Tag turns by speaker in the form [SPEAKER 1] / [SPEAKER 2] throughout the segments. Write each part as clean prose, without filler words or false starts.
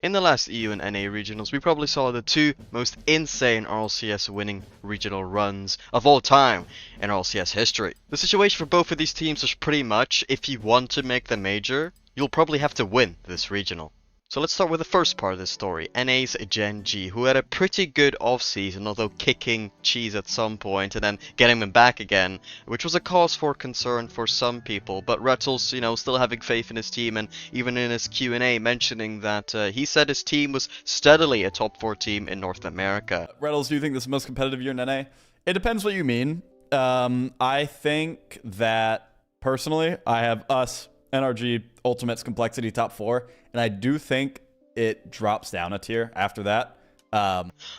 [SPEAKER 1] In the last EU and NA regionals, we probably saw the two most insane RLCS winning regional runs of all time in RLCS history. The situation for both of these teams was pretty much, if you want to make the major, you'll probably have to win this regional. So let's start with the first part of this story, NA's Gen.G, who had a pretty good off-season, although kicking cheese at some point and then getting them back again, which was a cause for concern for some people. But Retals, still having faith in his team, and even in his Q&A mentioning that he said his team was steadily a top 4 team in North America.
[SPEAKER 2] Retals, do you think this is the most competitive year in NA? It depends what you mean. I think that, personally, I have us, NRG, Ultimates, Complexity, top 4, and I do think it drops down a tier after that.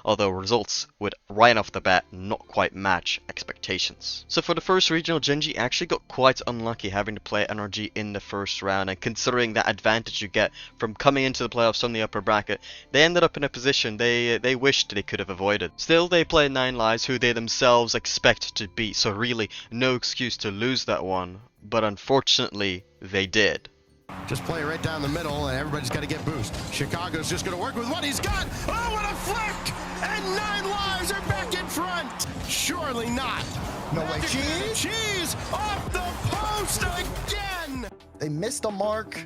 [SPEAKER 1] Although results would right off the bat not quite match expectations. So for the first regional, Gen.G actually got quite unlucky having to play NRG in the first round, and considering that advantage you get from coming into the playoffs from the upper bracket, they ended up in a position they wished they could have avoided. Still, they played 9 Lives, who they themselves expect to beat, so really no excuse to lose that one, but unfortunately they did.
[SPEAKER 3] Just play right down the middle, and everybody's got to get boost. Chicago's just going to work with what he's got. Oh, what a flick! And 9 Lives are back in front. Surely not.
[SPEAKER 4] No way.
[SPEAKER 3] Cheese off the post again.
[SPEAKER 4] They missed the mark,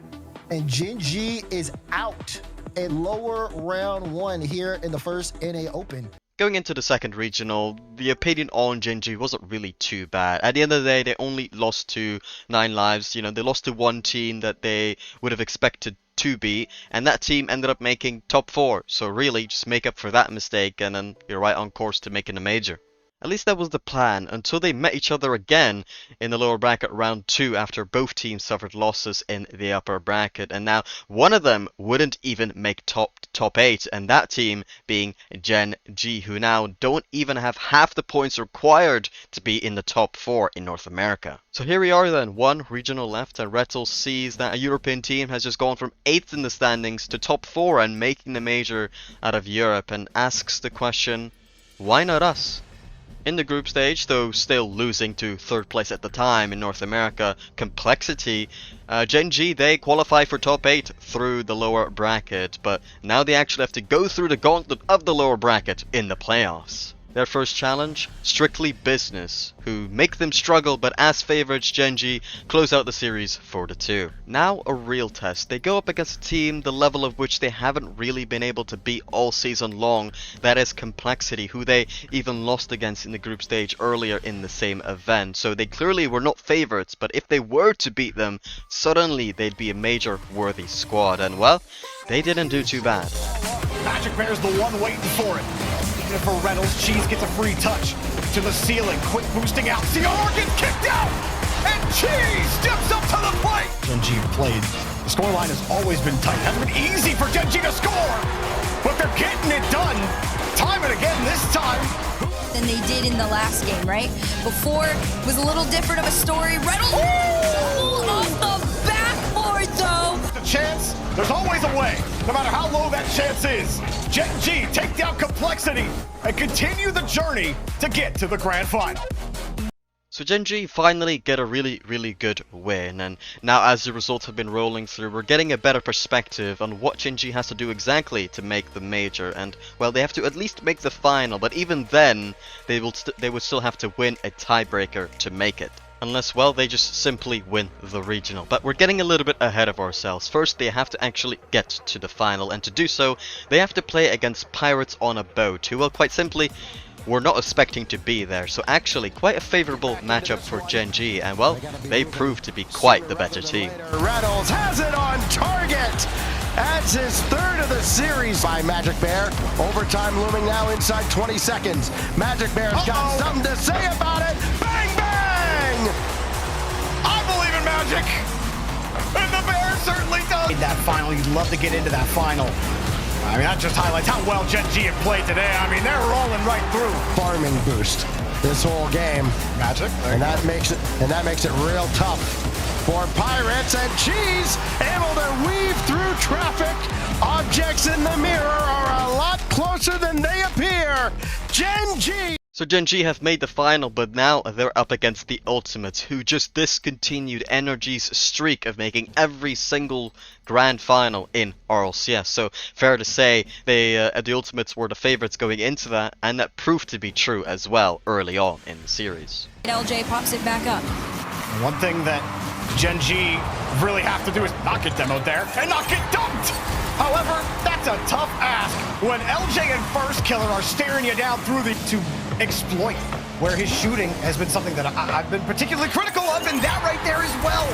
[SPEAKER 4] and Gen.G is out at lower round 1 here in the first NA Open.
[SPEAKER 1] Going into the second regional, the opinion on Gen.G wasn't really too bad. At the end of the day, they only lost to 9 Lives. They lost to one team that they would have expected to beat, and that team ended up making top 4. So really, just make up for that mistake, and then you're right on course to making a major. At least that was the plan, until they met each other again in the lower bracket round 2 after both teams suffered losses in the upper bracket, and now one of them wouldn't even make top 8, and that team being Gen.G, who now don't even have half the points required to be in the top 4 in North America. So here we are then, one regional left, and Retals sees that a European team has just gone from 8th in the standings to top 4 and making the major out of Europe, and asks the question, why not us? In the group stage, though still losing to 3rd place at the time in North America, Complexity, Gen.G, they qualify for top 8 through the lower bracket, but now they actually have to go through the gauntlet of the lower bracket in the playoffs. Their first challenge, Strictly Business, who make them struggle, but as favorites, Gen.G close out the series 4-2. Now a real test. They go up against a team the level of which they haven't really been able to beat all season long. That is Complexity, who they even lost against in the group stage earlier in the same event. So they clearly were not favorites, but if they were to beat them, suddenly they'd be a major worthy squad. And well, they didn't do too bad.
[SPEAKER 5] Majicbear's the one waiting for it. Even for Retals, Cheese gets a free touch to the ceiling. Quick boosting out. CR gets kicked out! And Cheese steps up to the plate! Gen.G played. The scoreline has always been tight. It hasn't been easy for Gen.G to score! But they're getting it done! Time and again this time!
[SPEAKER 6] Than they did in the last game, right? Before was a little different of a story. Retals off the backboard though!
[SPEAKER 5] The chance, there's always a way, no matter how low that chance is. Gen.G take down Complexity and continue the journey to get to the grand final.
[SPEAKER 1] So Gen.G finally get a really good win, and now as the results have been rolling through, we're getting a better perspective on what Gen.G has to do exactly to make the major, and well, they have to at least make the final, but even then they would still have to win a tiebreaker to make it. Unless, well, they just simply win the regional. But we're getting a little bit ahead of ourselves. First, they have to actually get to the final, and to do so, they have to play against Pirates on a Boat, who, well, quite simply, we're not expecting to be there. So actually, quite a favorable matchup for Gen.G, and well, they proved to be quite the better team.
[SPEAKER 3] Retals has it on target. That's his 3rd of the series by Majicbear. Overtime looming now inside 20 seconds. Majicbear's got something to say about it. Bang, bang!
[SPEAKER 5] I believe in magic! And the Bear certainly does! In that final, you'd love to get into that final. I mean, that just highlights how well Gen.G have played today. I mean, they're rolling right through.
[SPEAKER 3] Farming boost this whole game.
[SPEAKER 5] Magic.
[SPEAKER 3] And that makes it real tough for Pirates, and Cheese able to weave through traffic. Objects in the mirror are a lot closer than they appear. Gen.G
[SPEAKER 1] So Gen.G have made the final, but now they're up against the Ultimates, who just discontinued NRG's streak of making every single grand final in RLCS. So fair to say, the Ultimates were the favorites going into that, and that proved to be true as well early on in the series.
[SPEAKER 6] LJ pops it back up.
[SPEAKER 5] One thing that Gen.G really have to do is not get demoed there and not get dunked. However, that's a tough ask when LJ and First Killer are staring you down through to exploit, where his shooting has been something that I've been particularly critical of, and that right there as well.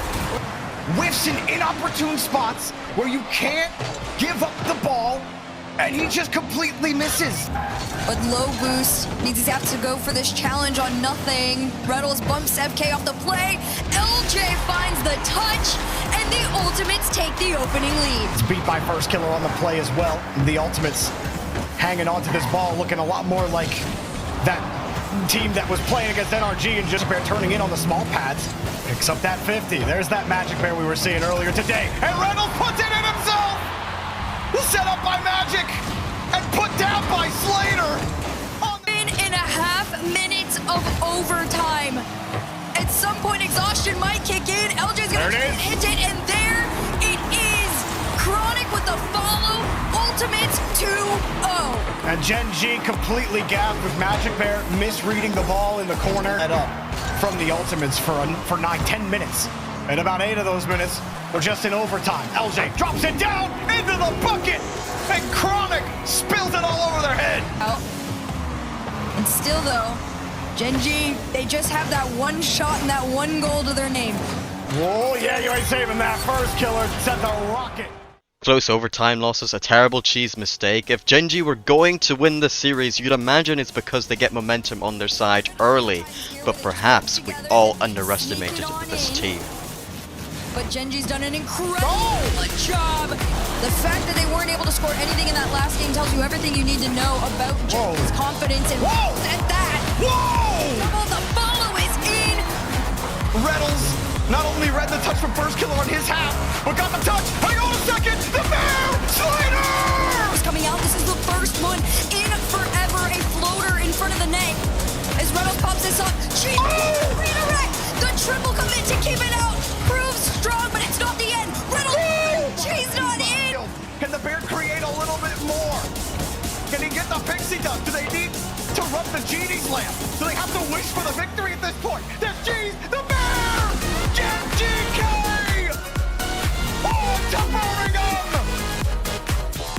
[SPEAKER 5] Whiffs in inopportune spots where you can't give up the ball, and he just completely misses.
[SPEAKER 6] But low boost needs to have to go for this challenge on nothing. Retals bumps FK off the play. LJ finds the touch, and the Ultimates take the opening lead.
[SPEAKER 5] It's beat by First Killer on the play as well. The Ultimates hanging on to this ball, looking a lot more like that team that was playing against NRG, and Majicbear turning in on the small pads. Picks up that 50. There's that Majicbear we were seeing earlier today. And Retals puts it in himself! Set up by Magic and put down by Slater.
[SPEAKER 6] 1.5 minutes of overtime. At some point, exhaustion might kick in. LJ's gonna hit it, and there it is. Chronic with the follow. Ultimates 2-0.
[SPEAKER 5] And Gen.G completely gapped with Majicbear misreading the ball in the corner. Head up from the Ultimates for 9-10 minutes. And about 8 of those minutes were just in overtime. LJ drops it down into the bucket, and Chronic spills it all over their head.
[SPEAKER 6] And still though, Gen.G, they just have that one shot and that one goal to their name.
[SPEAKER 5] Oh yeah, you ain't saving that. First Killer set the rocket.
[SPEAKER 1] Close overtime losses, a terrible cheese mistake. If Gen.G were going to win the series, you'd imagine it's because they get momentum on their side early. But perhaps we all underestimated this team.
[SPEAKER 6] But Gen.G's done an incredible job. The fact that they weren't able to score anything in that last game tells you everything you need to know about Gen.G's confidence, and at that, double the follow is in.
[SPEAKER 5] Retals not only read the touch from First Killer on his half, but got the touch. Hang on a second, the bear, Slater!
[SPEAKER 6] Coming out, this is the first one in forever, a floater in front of the net. As Retals pops this up, she redirect, the triple commit to keep it out. Proves strong, but it's not the end. Retals, she's not in.
[SPEAKER 5] Can the bear create a little bit more? Can he get the pixie dust? Do they need to rub the genie's lamp? Do they have to wish for the victory at this point? There's G's, the bear! Geekay! Oh, to Birmingham!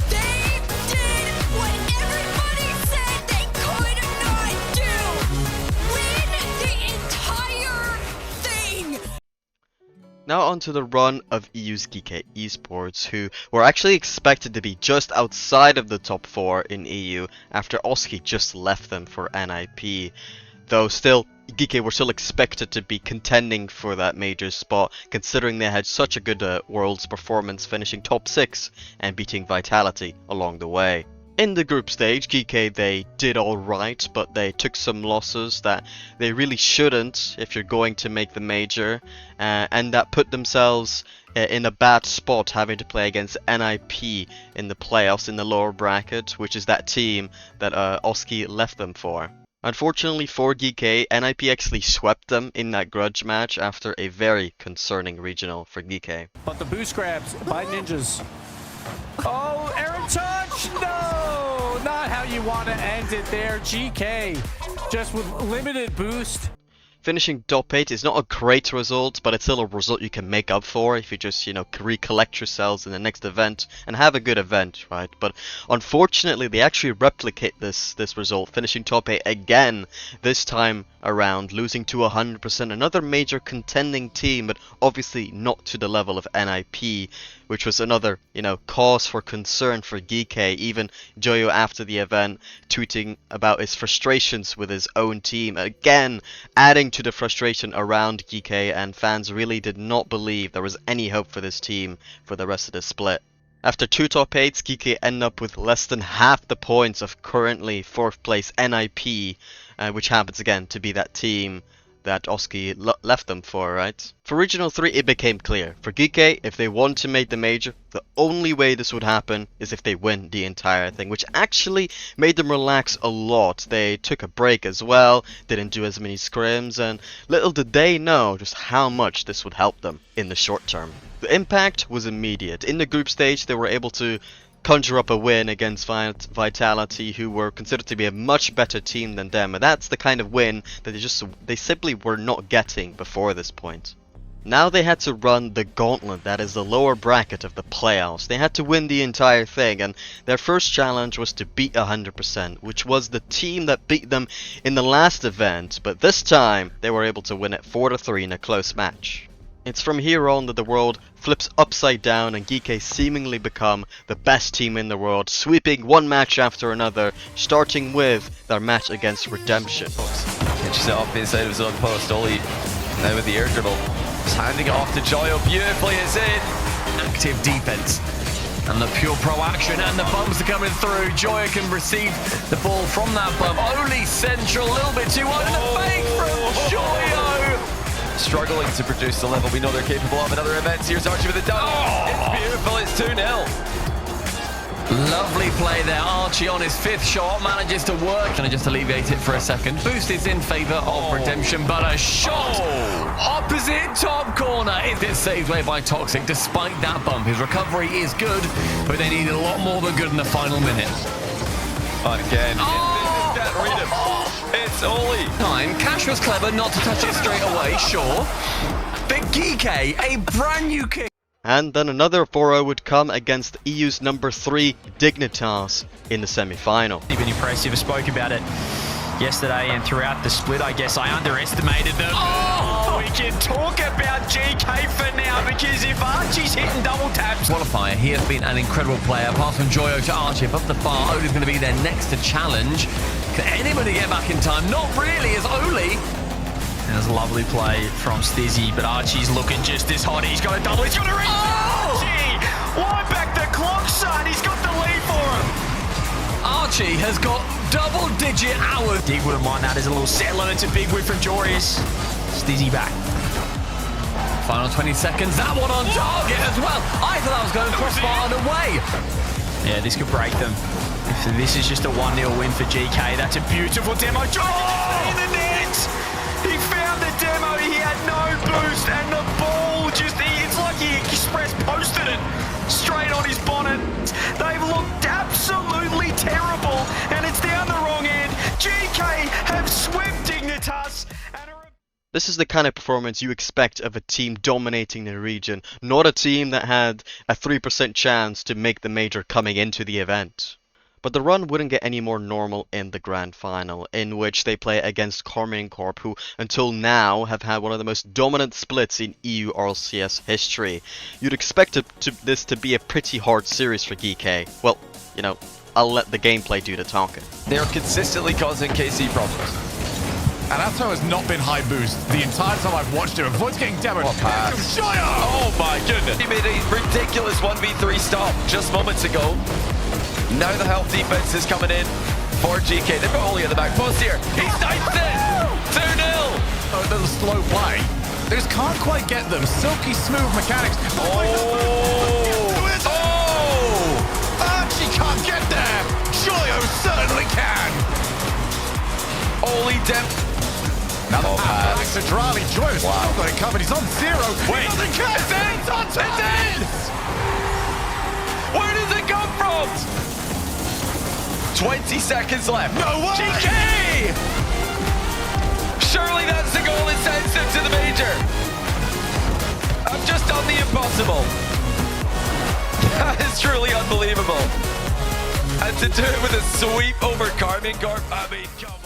[SPEAKER 6] They did what everybody said they could not do. Win the entire thing.
[SPEAKER 1] Now onto the run of EU's Geekay Esports, who were actually expected to be just outside of the top 4 in EU after oski just left them for NIP. Though still, Geekay were still expected to be contending for that major spot, considering they had such a good Worlds performance, finishing top 6 and beating Vitality along the way. In the group stage, Geekay, they did alright, but they took some losses that they really shouldn't if you're going to make the major, and that put themselves in a bad spot, having to play against NIP in the playoffs in the lower bracket, which is that team that oski left them for. Unfortunately for Geekay, NIP actually swept them in that grudge match after a very concerning regional for Geekay.
[SPEAKER 7] But the boost grabs by Ninjas. Oh, Aaron touch! No! Not how you want to end it there. GK just with limited boost.
[SPEAKER 1] Finishing top 8 is not a great result, but it's still a result you can make up for if you just, recollect yourselves in the next event and have a good event, right? But unfortunately, they actually replicate this result, finishing top 8 again, this time around, losing to 100%. Another major contending team, but obviously not to the level of NIP, which was another, cause for concern for Geekay. Even Joyo after the event tweeting about his frustrations with his own team, again adding to the frustration around Geekay, and fans really did not believe there was any hope for this team for the rest of the split. After 2 top 8s, Geekay end up with less than half the points of currently 4th place NIP, which happens again to be that team that Oski left them for, right? For Regional 3, it became clear. For Geekay, if they want to make the major, the only way this would happen is if they win the entire thing, which actually made them relax a lot. They took a break as well, didn't do as many scrims, and little did they know just how much this would help them in the short term. The impact was immediate. In the group stage, they were able to conjure up a win against Vitality, who were considered to be a much better team than them, and that's the kind of win that they simply were not getting before this point. Now they had to run the gauntlet that is the lower bracket of the playoffs. They had to win the entire thing, and their first challenge was to beat 100%, which was the team that beat them in the last event, but this time they were able to win it 4-3 in a close match. It's from here on that the world flips upside down and Geekay seemingly become the best team in the world, sweeping one match after another, starting with their match against Redemption.
[SPEAKER 8] Catches it up inside of his own post. oaly now with the air dribble. He's handing it off to Joyo. Beautifully it's in. Active defense. And the pure pro action and the bumps are coming through. Joyo can receive the ball from that bump. oaly central, a little bit too wide. And the fake from Joyo. Struggling to produce the level we know they're capable of in other events. Here's Archie with a dunk. It's beautiful, it's 2-0. Lovely play there. Archie on his 5th shot manages to work. Can I just alleviate it for a second? Boost is in favour of Redemption, but a shot opposite top corner. It's saved away by Toxic despite that bump. His recovery is good, but they need a lot more than good in the final minute. Again. Read him. It's oaly. Time. Cash was clever not to touch it straight away, sure. But Geekay, a brand new kick.
[SPEAKER 1] And then another 4-0 would come against EU's number 3 Dignitas in the semi-final.
[SPEAKER 9] Even impressive. I spoke about it yesterday and throughout the split. I guess I underestimated them. We can talk about GK for now, because if Archie's hitting double taps.
[SPEAKER 8] Qualifier, he has been an incredible player. Pass from Joyo to Archie above the bar. oaly's going to be their next to challenge. Can anybody get back in time? Not really, as oaly.
[SPEAKER 9] There's a lovely play from Stizzy, but Archie's looking just as hot. He's got a double. He's got a reach. Archie! Wind back the clock, son. He's got the lead for him.
[SPEAKER 8] Archie has got double-digit hours.
[SPEAKER 9] Dig wouldn't mind that as a little settler. It's a big win from Jorius. Stizzy back.
[SPEAKER 8] Final 20 seconds. That one on target as well. I thought that was going crossbar and away.
[SPEAKER 9] Yeah, this could break them. If this is just a 1-0 win for GK, that's a beautiful demo. In the net! He found the demo. He had no boost, and the ball it's like he express posted it straight on his bonnet. They've looked absolutely terrible, and it's down the wrong end. GK have swept Dignitas.
[SPEAKER 1] This is the kind of performance you expect of a team dominating the region, not a team that had a 3% chance to make the major coming into the event. But the run wouldn't get any more normal in the grand final, in which they play against Karmine Corp, who until now have had one of the most dominant splits in EU RLCS history. You'd expect this to be a pretty hard series for Geekay. Well, you know, I'll let the gameplay do the talking.
[SPEAKER 8] They're consistently causing KC problems.
[SPEAKER 5] And Atto has not been high boost the entire time I've watched him. Avoids getting demoed. Oh my goodness.
[SPEAKER 8] He made a ridiculous 1v3 stop just moments ago. Now the health defense is coming in for GK. They've got oaly at the back post here. He's sniped it! 2-0!
[SPEAKER 5] A little slow play. They just can't quite get them. Silky smooth mechanics. Archie can't get there. Joyo certainly can.
[SPEAKER 8] oaly depth.
[SPEAKER 5] Now the pass back to Drali. Joyo's still got it covered. He's on 0.
[SPEAKER 8] Wait.
[SPEAKER 5] It's on 10.
[SPEAKER 8] Where does it come from? 20 seconds left.
[SPEAKER 5] No way!
[SPEAKER 8] GK! Surely that's the goal that sends them to the major. I've just done the impossible. That is truly unbelievable. And to do it with a sweep over Karmine Corp, I mean, come on.